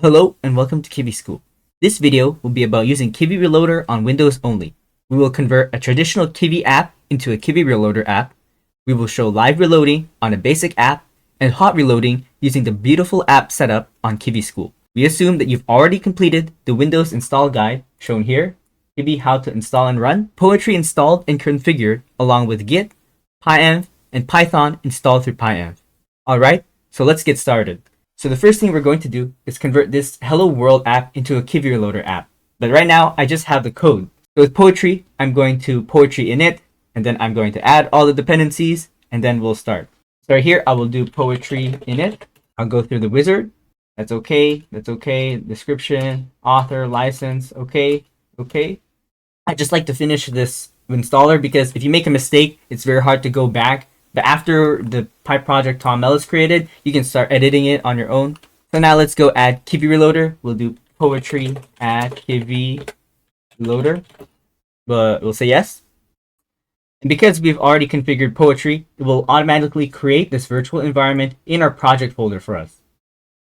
Hello and welcome to Kivy School. This video will be about using kivy-reloader on Windows only. We will convert a traditional Kivy app into a kivy-reloader app. We will show live reloading on a basic app and hot reloading using the beautiful app setup on Kivy School. We assume that you've already completed the Windows install guide shown here, Kivy how to install and run, Poetry installed and configured along with Git, pyenv, and Python installed through pyenv. Alright, so let's get started. So the first thing we're going to do is convert this Hello World app into a kivy-reloader app. But right now, I just have the code. So with Poetry, I'm going to Poetry init, and then I'm going to add all the dependencies, and then we'll start. So right here, I will do Poetry init. I'll go through the wizard. That's okay. Description, author, license, okay. I just like to finish this installer because if you make a mistake, it's very hard to go back. But after the pipe project Tom is created, you can start editing it on your own. So now let's go add kivy-reloader. We'll do Poetry add kivy-reloader. But we'll say yes. And because we've already configured Poetry, it will automatically create this virtual environment in our project folder for us.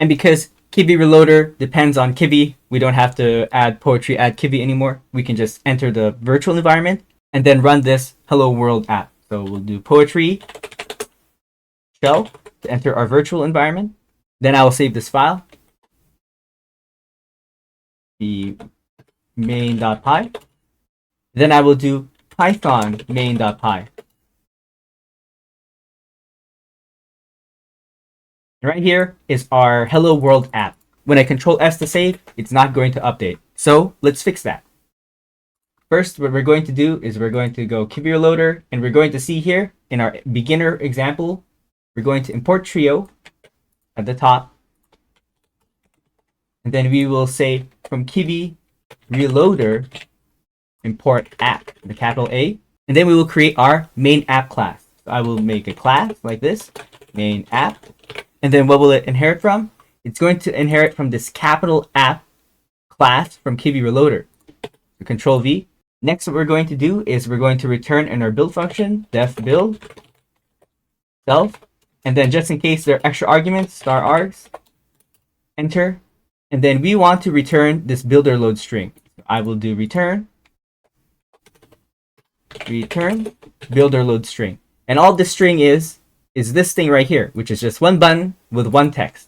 And because kivy-reloader depends on Kivy, we don't have to add Poetry add kivy anymore. We can just enter the virtual environment and then run this Hello World app. So we'll do Poetry shell to enter our virtual environment. Then I will save this file, the main.py. Then I will do Python main.py. Right here is our Hello World app. When I Control S to save, it's not going to update. So let's fix that. First, what we're going to do is we're going to go kivy-reloader, and we're going to see here in our beginner example, we're going to import trio at the top. And then we will say from kivy-reloader, import app, the capital A. And then we will create our main app class. So I will make a class like this, main app. And then what will it inherit from? It's going to inherit from this capital app class from kivy-reloader. So Control V. Next, what we're going to do is we're going to return in our build function, def build, self, and then just in case there are extra arguments, *args, enter, and then we want to return this builder load string. So I will do return builder load string. And all this string is this thing right here, which is just one button with one text,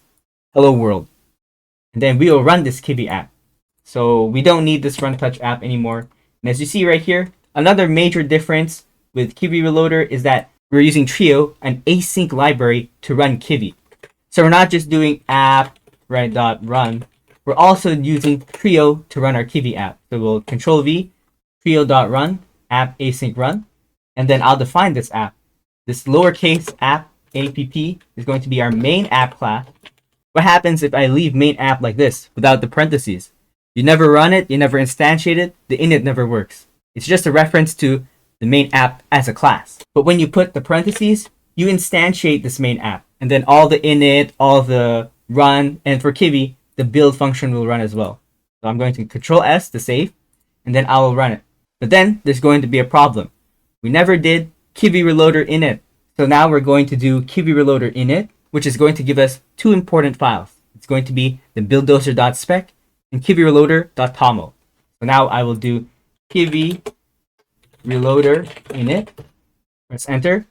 hello world. And then we will run this Kivy app. So we don't need this run touch app anymore. And as you see right here, another major difference with kivy-reloader is that we're using Trio, an async library, to run Kivy. So we're not just doing app run. We're also using Trio to run our Kivy app. So we'll Control V, trio.run, app async run, and then I'll define this app. This lowercase app app is going to be our main app class. What happens if I leave main app like this without the parentheses? You never run it, you never instantiate it, the init never works. It's just a reference to the main app as a class. But when you put the parentheses, you instantiate this main app. And then all the init, all the run, and for Kivy, the build function will run as well. So I'm going to Control S to save, and then I will run it. But then there's going to be a problem. We never did kivy-reloader init. So now we're going to do kivy-reloader init, which is going to give us two important files. It's going to be the builddozer.spec and kivy-reloader.toml. So now I will do kivy-reloader init. Press enter.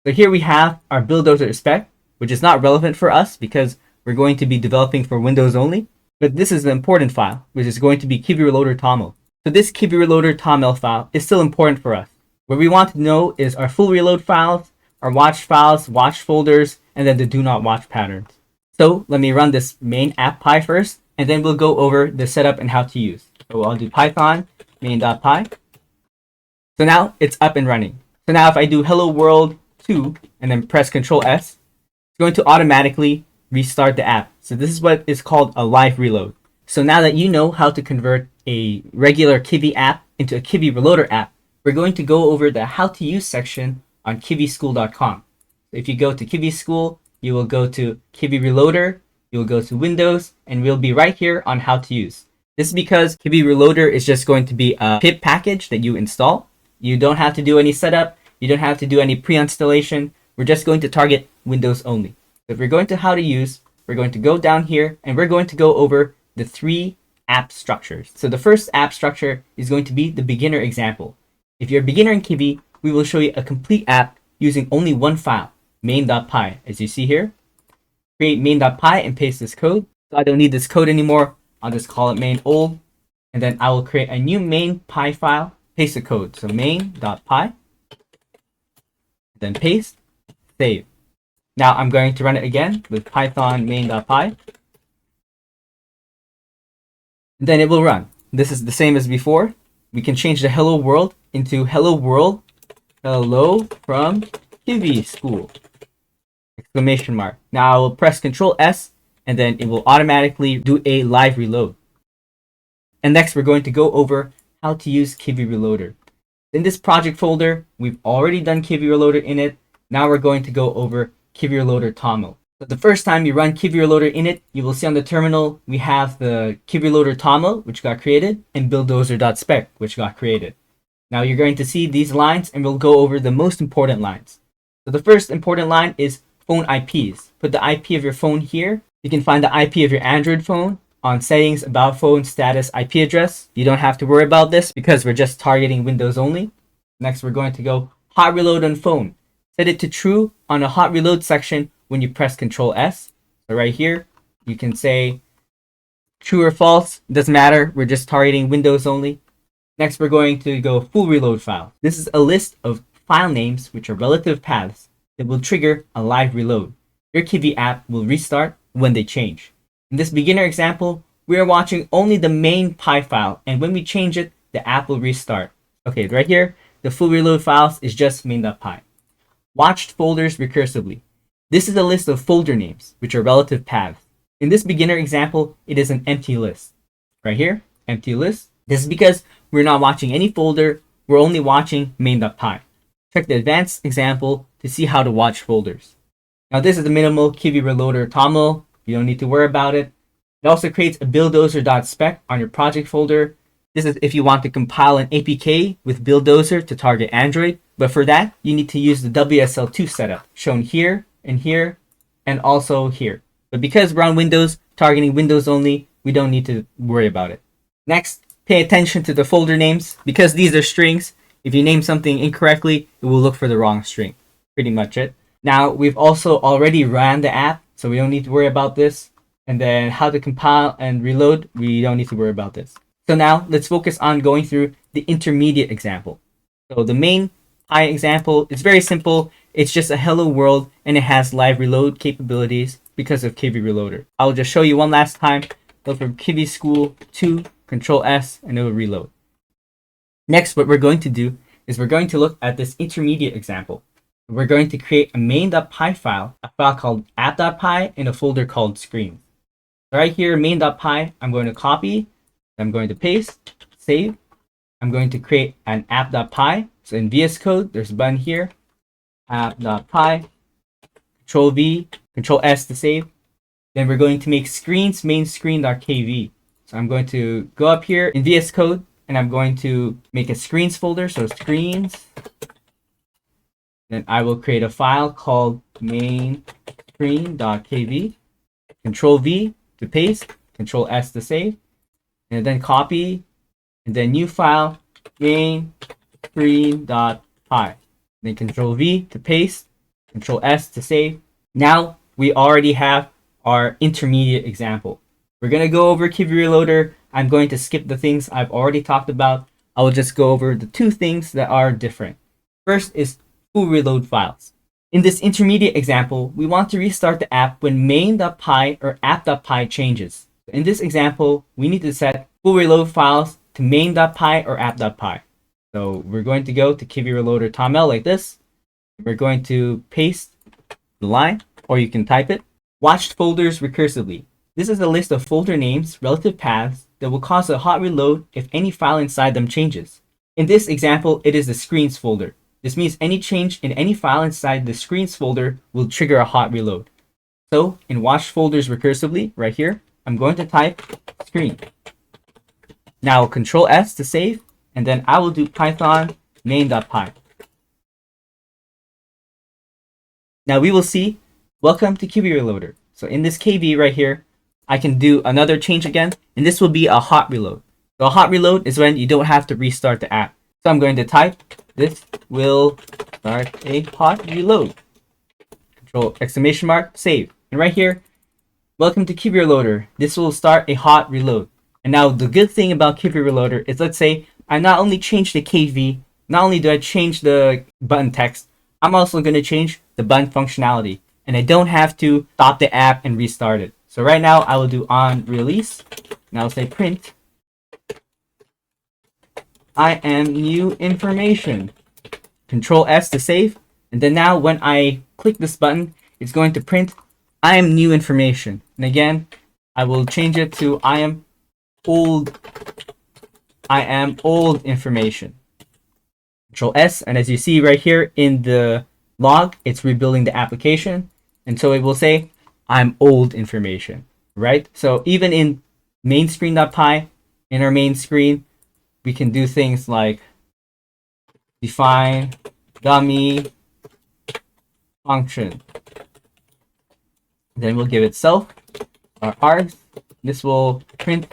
So here we have our builddozer spec, which is not relevant for us because we're going to be developing for Windows only. But this is the important file, which is going to be kivy-reloader.toml. So this kivy-reloader.toml file is still important for us. What we want to know is our full reload files, our watch files, watch folders, and then the do not watch patterns. So let me run this main app py first, and then we'll go over the setup and how to use. So I'll do Python main.py. So now it's up and running. So now if I do hello world 2 and then press Control S, it's going to automatically restart the app. So this is what is called a live reload. So now that you know how to convert a regular Kivy app into a kivy-reloader app, we're going to go over the how to use section on kivyschool.com. If you go to Kivy School, you will go to kivy-reloader, you will go to Windows, and we'll be right here on how to use. This is because kivy-reloader is just going to be a pip package that you install. You don't have to do any setup. You don't have to do any pre-installation. We're just going to target Windows only. So if we're going to how to use, we're going to go down here and we're going to go over the 3 app structures. So the first app structure is going to be the beginner example. If you're a beginner in Kivy, we will show you a complete app using only one file, main.py. As you see here, create main.py and paste this code. So I don't need this code anymore. I'll just call it main old, and then I will create a new main.py file, paste the code. So main.py, then paste, save. Now I'm going to run it again with python main.py. Then it will run. This is the same as before. We can change the hello world into hello world, hello from Kivy school, exclamation mark. Now I will press Ctrl S and then it will automatically do a live reload. And next we're going to go over how to use kivy-reloader. In this project folder, we've already done kivy-reloader in it. Now we're going to go over kivy-reloader toml. So the first time you run kivy-reloader in it, you will see on the terminal we have the kivy-reloader toml, which got created, and bulldozer.spec, which got created. Now you're going to see these lines, and we'll go over the most important lines. So the first important line is phone IPs. Put the IP of your phone here. You can find the IP of your Android phone on settings, about phone, status, IP address. You don't have to worry about this because we're just targeting Windows only. Next, we're going to go hot reload on phone. Set it to true on a hot reload section when you press Ctrl S. So right here, you can say true or false. It doesn't matter. We're just targeting Windows only. Next, we're going to go full reload file. This is a list of file names which are relative paths that will trigger a live reload. Your Kivy app will restart when they change. In this beginner example, we are watching only the main.py file, and when we change it, the app will restart. Okay, right here, the full reload files is just main.py. Watched folders recursively. This is a list of folder names, which are relative paths. In this beginner example, it is an empty list. Right here, empty list. This is because we're not watching any folder, we're only watching main.py. Check the advanced example to see how to watch folders. Now this is the minimal kivy-reloader toml. You don't need to worry about it. It also creates a bulldozer.spec on your project folder. This is if you want to compile an APK with bulldozer to target Android. But for that, you need to use the WSL2 setup shown here, and also here. But because we're on Windows, targeting Windows only, we don't need to worry about it. Next, pay attention to the folder names. Because these are strings, if you name something incorrectly, it will look for the wrong string. Pretty much it. Now, we've also already ran the app, so we don't need to worry about this. And then how to compile and reload, we don't need to worry about this. So now, let's focus on going through the intermediate example. So the main.py example is very simple. It's just a hello world, and it has live reload capabilities because of kivy-reloader. I'll just show you one last time. Go from Kivy School to Ctrl S, and it will reload. Next, what we're going to do is we're going to look at this intermediate example. We're going to create a main.py file, a file called app.py, and a folder called screens. Right here, main.py, I'm going to copy, I'm going to paste, save. I'm going to create an app.py. So in VS Code, there's a button here, app.py, Control V, Control S to save. Then we're going to make screens main screen.kv. So I'm going to go up here in VS Code, and I'm going to make a screens folder. So screens. Then I will create a file called main screen.kv. Control V to paste, Control S to save, and then copy, and then new file, main screen.py. Then Control V to paste, Control S to save. Now we already have our intermediate example. We're going to go over kivy-reloader. I'm going to skip the things I've already talked about. I will just go over the 2 things that are different. First is full reload files. In this intermediate example, we want to restart the app when main.py or app.py changes. In this example, we need to set full reload files to main.py or app.py. So we're going to go to kivy-reloader toml like this. We're going to paste the line, or you can type it. Watched folders recursively. This is a list of folder names, relative paths, that will cause a hot reload if any file inside them changes. In this example, it is the screens folder. This means any change in any file inside the screens folder will trigger a hot reload. So in watched folders recursively, right here, I'm going to type screen. Now Control S to save, and then I will do python main.py. Now we will see, welcome to kivy-reloader. So in this kv right here, I can do another change again, and this will be a hot reload. So a hot reload is when you don't have to restart the app. So I'm going to type, this will start a hot reload. Control exclamation mark, save. And right here, welcome to kivy-reloader. This will start a hot reload. And now the good thing about kivy-reloader is, let's say I not only change the kv, not only do I change the button text, I'm also going to change the button functionality. And I don't have to stop the app and restart it. So right now I will do on release, and I'll say print, I am new information. Control S to save. And then now when I click this button, it's going to print, I am new information. And again, I will change it to I am old information. Control S, and as you see right here in the log, it's rebuilding the application. And so it will say, I'm old information, right? So even in main screen.py, in our main screen, we can do things like define dummy function. Then we'll give it self, our args. This will print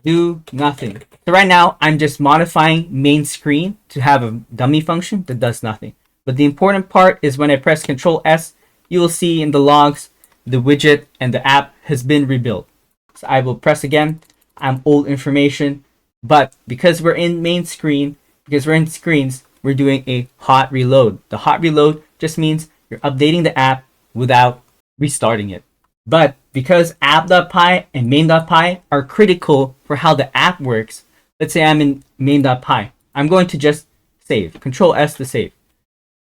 do nothing. So right now, I'm just modifying main screen to have a dummy function that does nothing. But the important part is when I press Control S, you will see in the logs, the widget and the app has been rebuilt. So I will press again, I'm old information. But because we're in main screen, because we're in screens, we're doing a hot reload. The hot reload just means you're updating the app without restarting it. But because app.py and main.py are critical for how the app works, let's say I'm in main.py. I'm going to just save, Control S to save.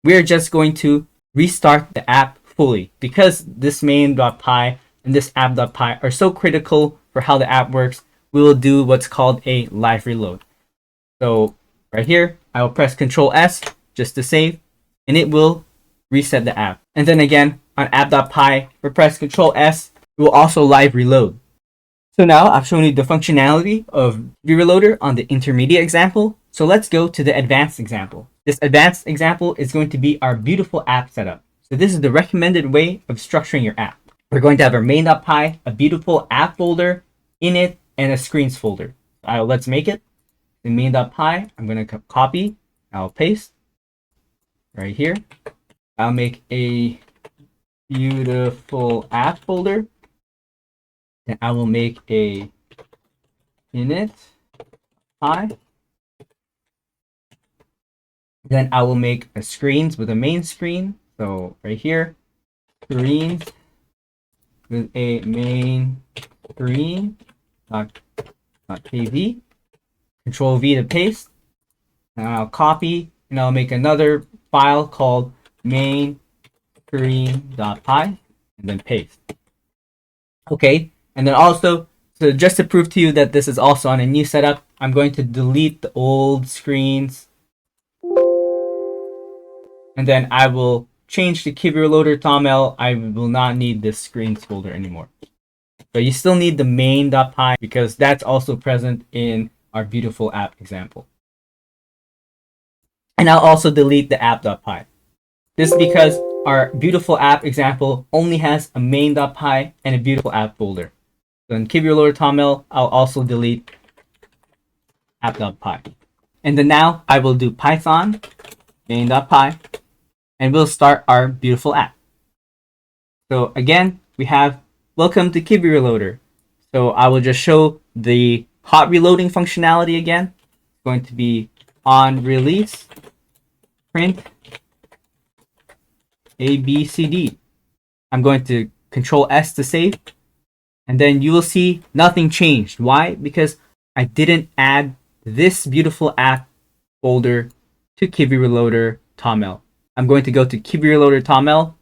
We're just going to restart the app fully because this main.py and this app.py are so critical for how the app works. We will do what's called a live reload. So right here, I will press Control S just to save, and it will reset the app. And then again, on app.py, we press Control S, it will also live reload. So now I've shown you the functionality of kivy-reloader on the intermediate example. So let's go to the advanced example. This advanced example is going to be our beautiful app setup. So this is the recommended way of structuring your app. We're going to have our main.py, a beautiful app folder in it, and a screens folder. Let's make it. In main.py, I'm going to copy, I'll paste right here. I'll make a beautiful app folder. Then I will make a init py. Then I will make a screens with a main screen. So right here, screens with a main screen .kv. Control V to paste. And I'll copy and I'll make another file called main screen.py and then paste. Okay, and then also, so just to prove to you that this is also on a new setup, I'm going to delete the old screens. And then I will change the kivy-reloader toml. I will not need this screens folder anymore. But you still need the main.py because that's also present in our beautiful app example. And I'll also delete the app.py. This is because our beautiful app example only has a main.py and a beautiful app folder. So in kivy-reloader toml, I'll also delete app.py. And then now I will do Python main.py and we'll start our beautiful app. So again, we have welcome to kivy-reloader. So I will just show the hot reloading functionality again. It's going to be on release, print ABCD. I'm going to Control S to save. And then you will see nothing changed. Why? Because I didn't add this beautiful app folder to kivy-reloader toml. I'm going to go to kivy-reloader toml.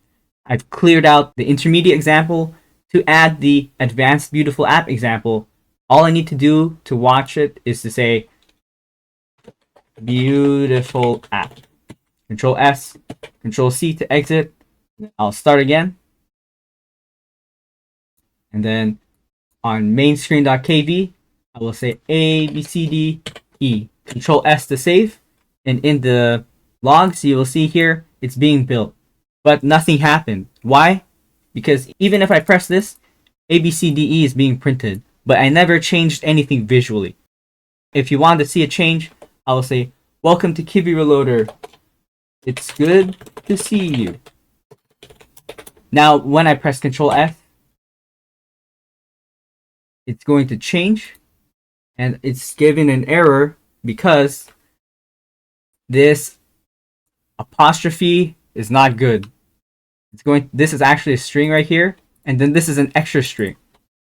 I've cleared out the intermediate example to add the advanced beautiful app example. All I need to do to watch it is to say beautiful app. Control S, Control C to exit. I'll start again. And then on main screen.kv, I will say A, B, C, D, E. Control S to save. And in the logs, you will see here, it's being built. But nothing happened. Why? because even if I press this, ABCDE is being printed, but I never changed anything visually. If you want to see a change, I will say, welcome to kivy-reloader. It's good to see you. Now, when I press Control F, it's going to change, and it's giving an error because this apostrophe is not good. This is actually a string right here, and then this is an extra string.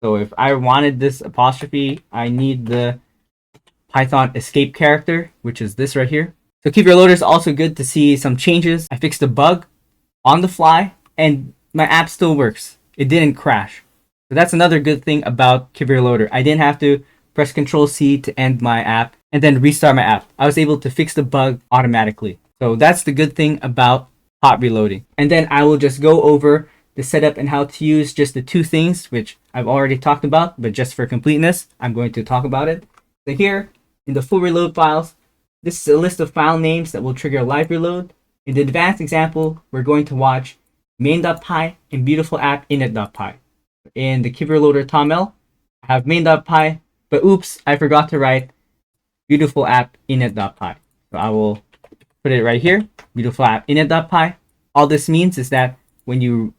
So if I wanted this apostrophe, I need the Python escape character, which is this right here. So kivy-reloader is also good to see some changes. I fixed a bug on the fly, and my app still works. It didn't crash. So that's another good thing about kivy-reloader. I didn't have to press Control C to end my app and then restart my app. I was able to fix the bug automatically. So that's the good thing about hot reloading. And then I will just go over the setup and how to use just the two things, which I've already talked about, but just for completeness, I'm going to talk about it. So here in the full reload files, this is a list of file names that will trigger a live reload. In the advanced example, we're going to watch main.py and beautiful app init.py. In the kivy-reloader toml, I have main.py, but oops, I forgot to write beautiful app init.py. So I will put it right here, beautiful app init.py. All this means is that when you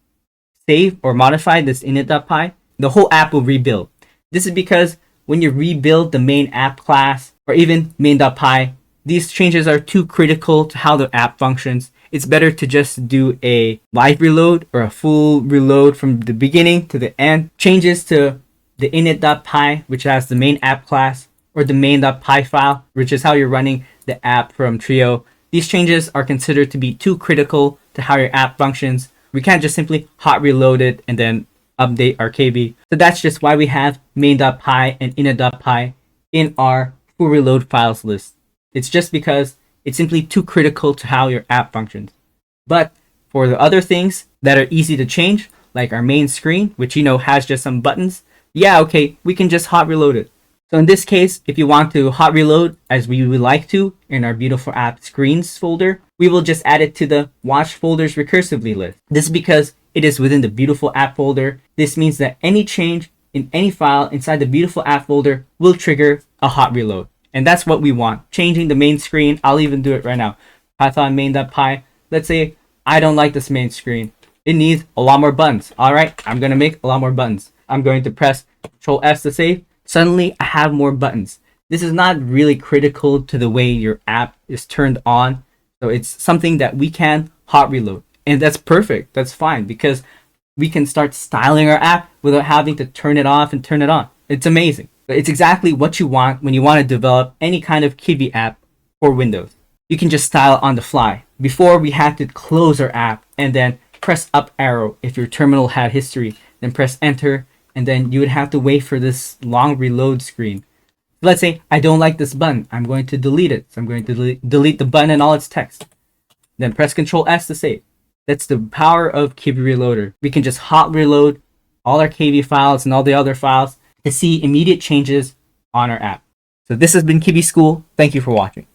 save or modify this init.py, the whole app will rebuild. This is because when you rebuild the main app class or even main.py, these changes are too critical to how the app functions. It's better to just do a live reload or a full reload from the beginning to the end. Changes to the init.py, which has the main app class, or the main.py file, which is how you're running the app from Trio. These changes are considered to be too critical to how your app functions. We can't just simply hot reload it and then update our KB. So that's just why we have main.py and init.py in our full reload files list. It's just because it's simply too critical to how your app functions. But for the other things that are easy to change, like our main screen, which has just some buttons, yeah, okay, we can just hot reload it. So in this case, if you want to hot reload as we would like to in our beautiful app screens folder, we will just add it to the watch folders recursively list. This is because it is within the beautiful app folder. This means that any change in any file inside the beautiful app folder will trigger a hot reload. And that's what we want. Changing the main screen, I'll even do it right now. Python main.py. Let's say I don't like this main screen. It needs a lot more buttons. All right, I'm going to make a lot more buttons. I'm going to press Control S to save. Suddenly, I have more buttons. This is not really critical to the way your app is turned on. So it's something that we can hot reload. And that's perfect. That's fine because we can start styling our app without having to turn it off and turn it on. It's amazing. It's exactly what you want when you want to develop any kind of Kivy app for Windows. You can just style on the fly. Before, we had to close our app and then press up arrow if your terminal had history, then press enter, and then you would have to wait for this long reload screen. Let's say I don't like this button. I'm going to delete it. So I'm going to delete the button and all its text. Then press Control S to save. That's the power of kivy-reloader. We can just hot reload all our KV files and all the other files to see immediate changes on our app. So this has been Kivy School. Thank you for watching.